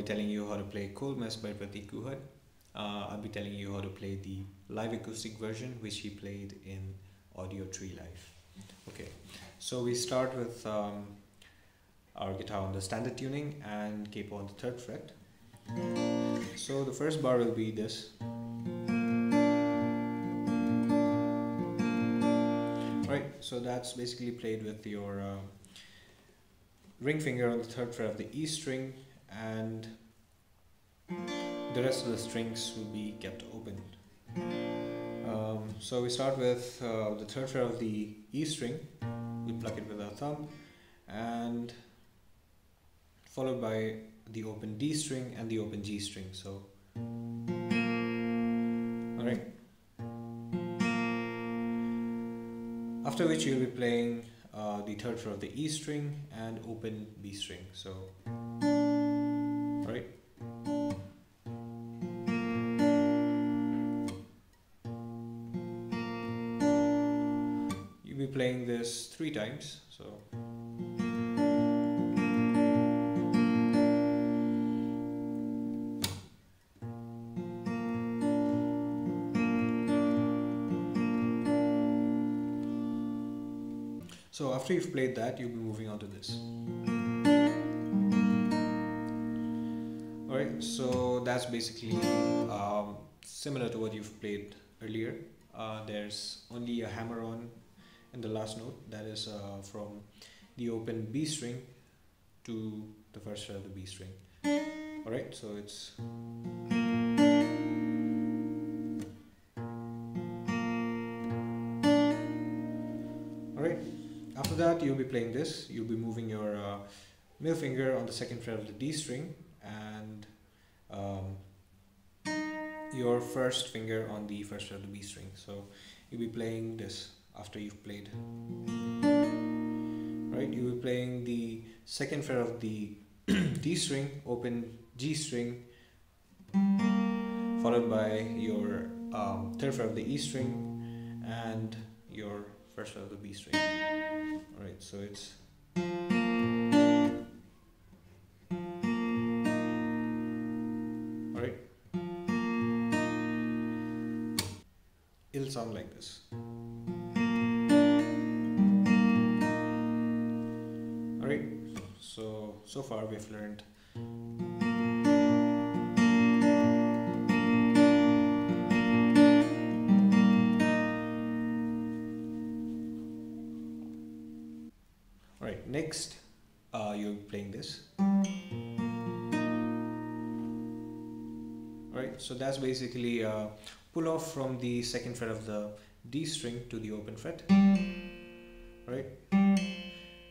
be telling you how to play Cold Mess by Prateek Kuhad. I'll be telling you how to play the live acoustic version, which he played in Audio Tree Live. Okay, so we start with our guitar on the standard tuning and capo on the 3rd fret. So the first bar will be this. Right, so that's basically played with your ring finger on the 3rd fret of the E string, and the rest of the strings will be kept open. So we start with the 3rd fret of the E string. We pluck it with our thumb, and followed by the open D string and the open G string. So, alright. After which you'll be playing the 3rd fret of the E string and open B string. So, alright. You'll be playing this 3 times. So. So after you've played that, you'll be moving on to this. Alright, so that's basically similar to what you've played earlier. There's only a hammer-on in the last note, that is from the open B string to the 1st fret of the B string. Alright, so it's... Alright. After that, you'll be playing this. You'll be moving your middle finger on the 2nd fret of the D string and your 1st finger on the 1st fret of the B string. So you'll be playing this after you've played. Right? You'll be playing the 2nd fret of the D string, open G string, followed by your 3rd fret of the E string and your 1st fret of the B string. Alright, so it's... Alright. It'll sound like this. Alright, so far we've learned next, you'll be playing this. Alright, so that's basically pull off from the 2nd fret of the D string to the open fret. Right?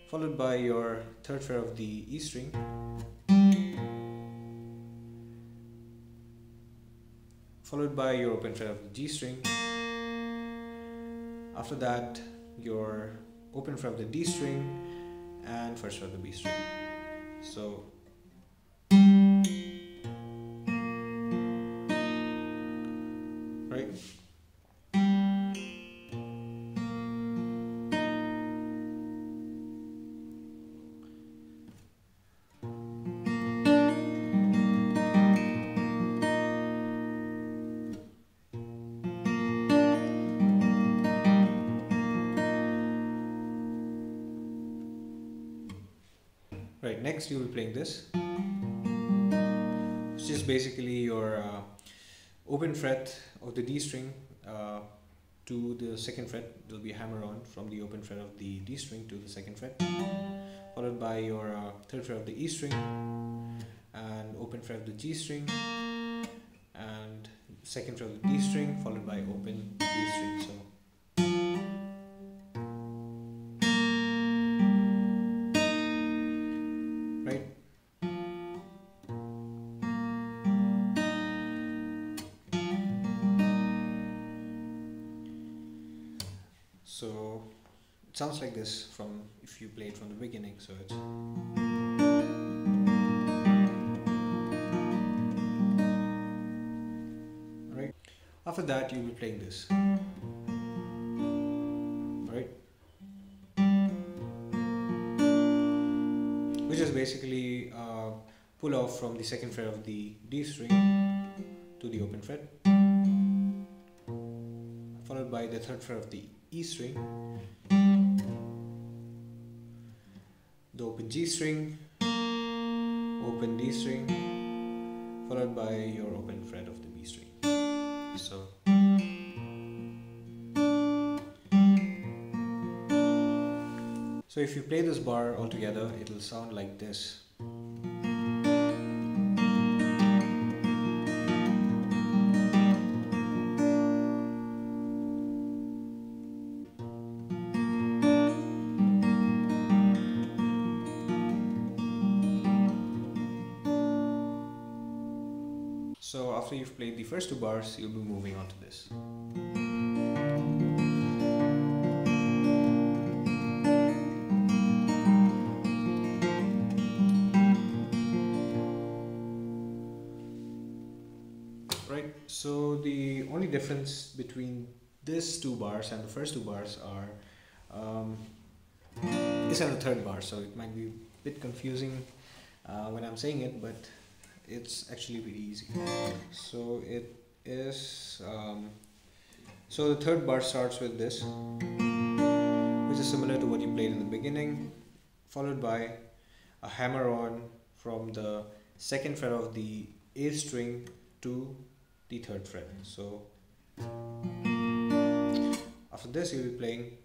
Followed by your 3rd fret of the E string. Followed by your open fret of the G string. After that, your open fret of the D string and 1st fret of the B string. So right. Right, next you will be playing this, which is basically your open fret of the D string to the 2nd fret. There will be a hammer on from the open fret of the D string to the 2nd fret, followed by your 3rd fret of the E string and open fret of the G string and 2nd fret of the D string, followed by open B string. So right. So it sounds like this from if you play it from the beginning. So it's right. After that, you'll be playing this. Right. Which is basically pull off from the second fret of the D string to the open fret, followed by the third fret of the E string, the open G string, open D string, followed by your open fret of the B string. So if you play this bar all together, it will sound like this. So after you've played the first two bars, you'll be moving on to this. Right, so the only difference between these two bars and the first two bars are this and the third bar, so it might be a bit confusing when I'm saying it, but it's actually pretty easy. So it is so the third bar starts with this, which is similar to what you played in the beginning, followed by a hammer on from the second fret of the A string to the third fret. So after this you'll be playing,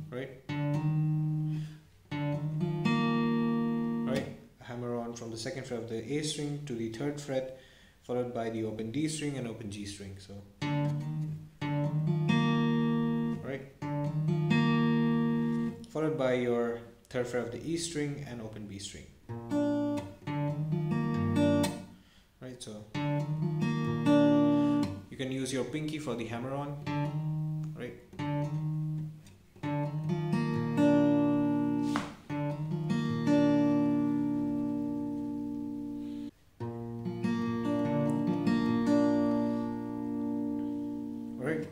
right, a hammer on from the second fret of the A string to the third fret, followed by the open D string and open G string. So right, followed by your third fret of the E string and open B string. Right, so you can use your pinky for the hammer on, right? Alright,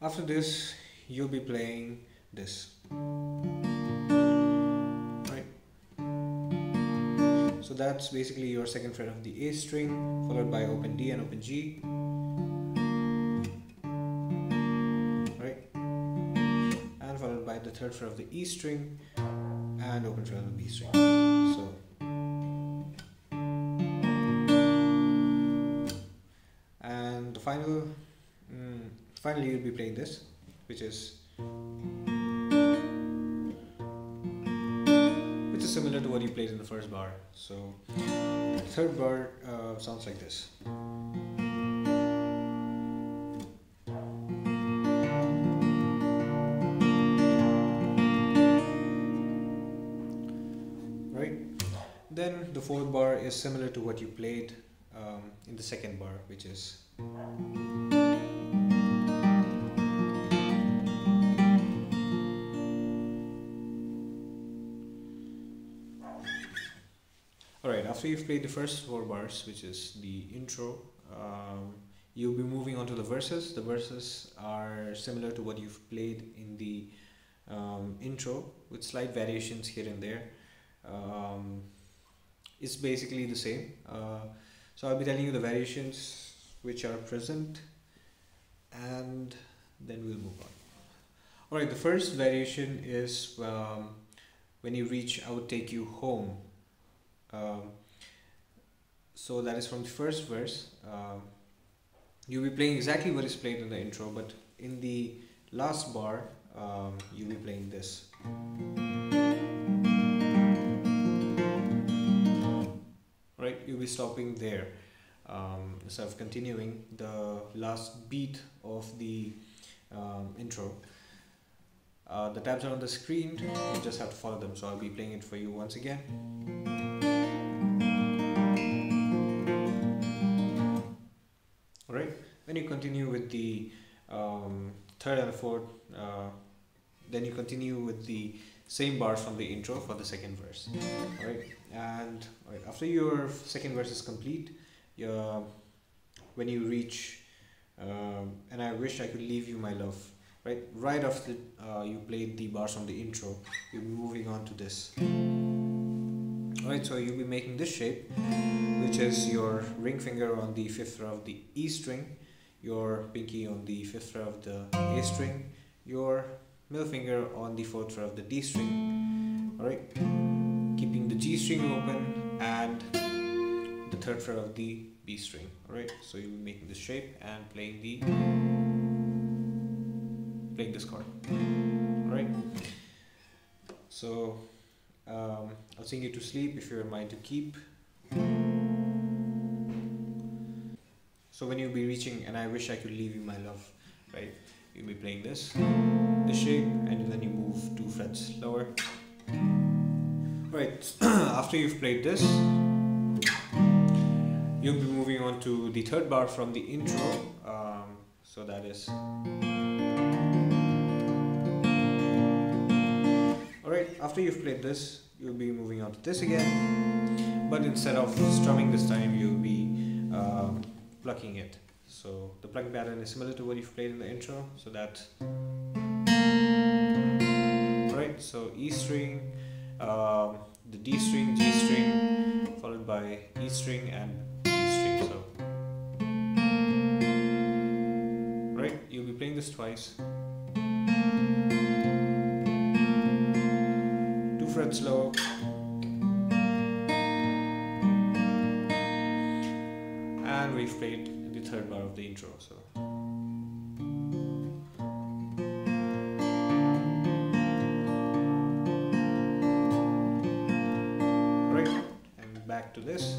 after this you'll be playing this. So that's basically your second fret of the A string, followed by open D and open G, right, and followed by the third fret of the E string and open fret of the B string. So and the finally you'll be playing this, which is similar to what you played in the first bar. So the third bar sounds like this. Right? Then the fourth bar is similar to what you played in the second bar, which is Alright, after you've played the first four bars, which is the intro, you'll be moving on to the verses. The verses are similar to what you've played in the intro, with slight variations here and there. It's basically the same. So I'll be telling you the variations which are present, and then we'll move on. Alright, the first variation is when you reach I would take you home. So that is from the first verse. You'll be playing exactly what is played in the intro, but in the last bar you'll be playing this. Right, you'll be stopping there instead of continuing the last beat of the intro. The tabs are on the screen, you just have to follow them, so I'll be playing it for you once again. Alright, when you continue with the third and fourth, then you continue with the same bars from the intro for the second verse. Alright, and after your second verse is complete, when you reach and I wish I could leave you my love, right after you played the bars from the intro, you'll be moving on to this. Alright, so you'll be making this shape, which is your ring finger on the 5th fret of the E string, your pinky on the 5th fret of the A string, your middle finger on the 4th fret of the D string. Alright, keeping the G string open and the 3rd fret of the B string. Alright, so you'll be making this shape and playing this chord. Alright, so I'll sing you to sleep if you're in mind to keep. So when you'll be reaching and I wish I could leave you my love, right, you'll be playing this shape, and then you move 2 frets lower. Right, after you've played this, you'll be moving on to the 3rd bar from the intro. So that is, alright, after you've played this, you'll be moving on to this again, but instead of strumming this time, you'll be plucking it. So the plucking pattern is similar to what you've played in the intro. So that, alright, so E string, the D string, G string, followed by E string and D string. So, right, you'll be playing this twice. 2 frets low. And we've played the 3rd bar of the intro. So. Back to this.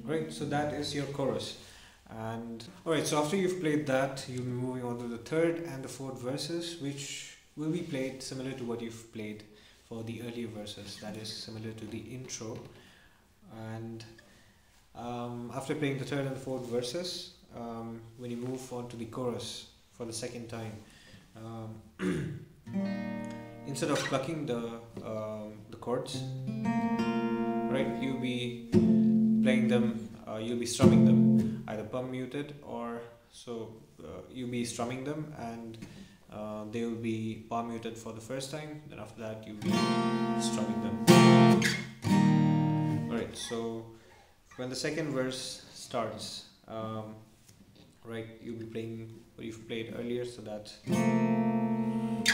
Alright, so that is your chorus. And alright, so after you've played that, you'll be moving on to the 3rd and the 4th verses, which will be played similar to what you've played for the earlier verses. That is similar to the intro. And after playing the 3rd and the 4th verses, when you move on to the chorus for the 2nd time, instead of plucking the chords, right, you'll be playing them, you'll be strumming them, either palm muted or so. You'll be strumming them, and they will be palm muted for the first time. Then after that, you'll be strumming them. Alright, so when the 2nd verse starts, right, you'll be playing what you've played earlier, so that, and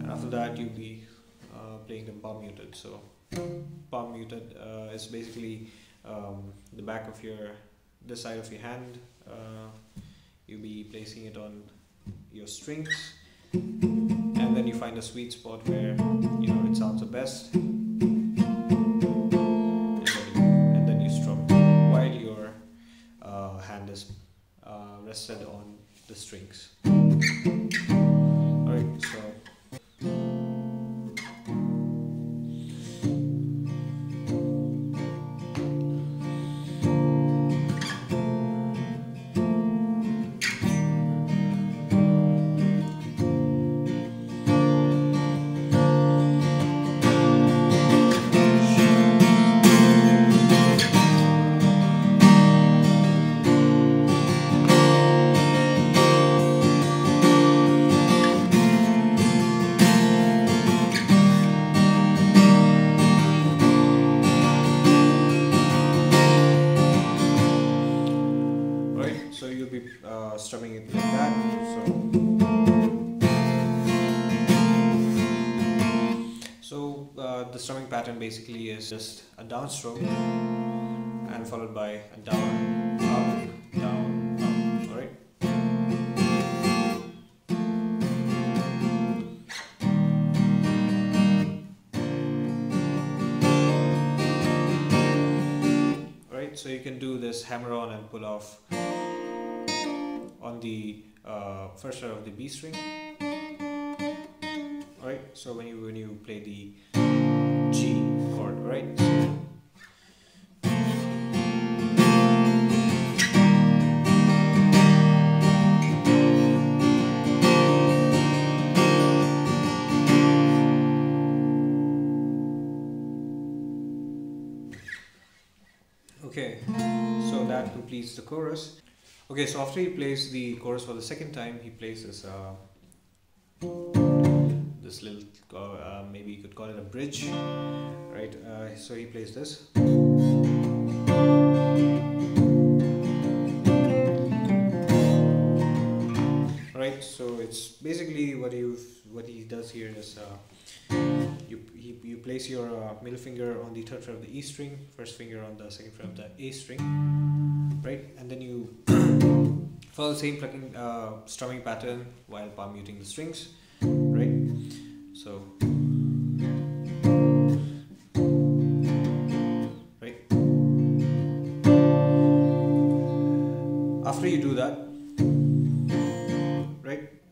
after that you'll be playing them palm muted. So palm muted is basically the back of this side of your hand. You'll be placing it on your strings, and then you find a sweet spot where it sounds the best, and then you strum while your hand is rested on the strings. Alright, so you'll be strumming it like that. So the strumming pattern basically is just a downstroke and followed by a down, up, down, up. Alright. Alright, so you can do this hammer on and pull off on the 1st fret of the B string. Alright, so when you play the G chord, right? Okay, so that completes the chorus. Okay, so after he plays the chorus for the second time, he plays this this little maybe you could call it a bridge, right? So he plays this. Right, so it's basically what he does here is you place your middle finger on the third fret of the E string, first finger on the second fret of the A string, right, and then you follow the same plucking strumming pattern while palm muting the strings, right? So right, after you do that.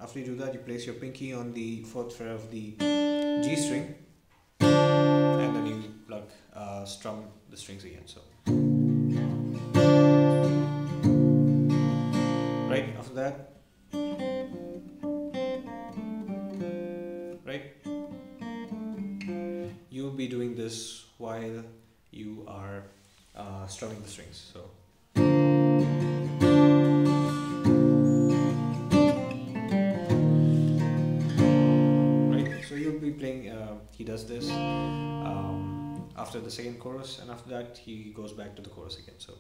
After you do that, you place your pinky on the fourth fret of the G string, and then you plug, strum the strings again. So, right after that, right, you will be doing this while you are strumming the strings. So. So you'll be playing, he does this after the second chorus, and after that he goes back to the chorus again. So.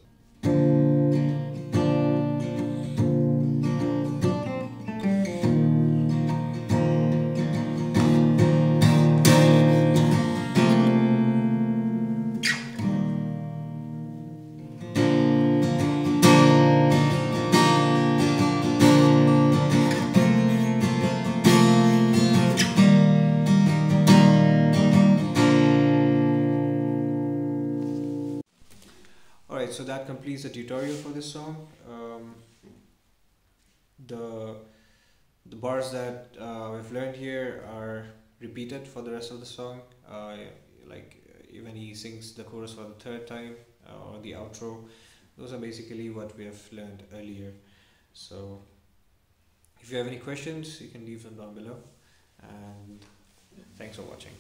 Alright, so that completes the tutorial for this song. The bars that we've learned here are repeated for the rest of the song. Like when he sings the chorus for the third time or the outro, those are basically what we have learned earlier. So if you have any questions, you can leave them down below, and thanks for watching.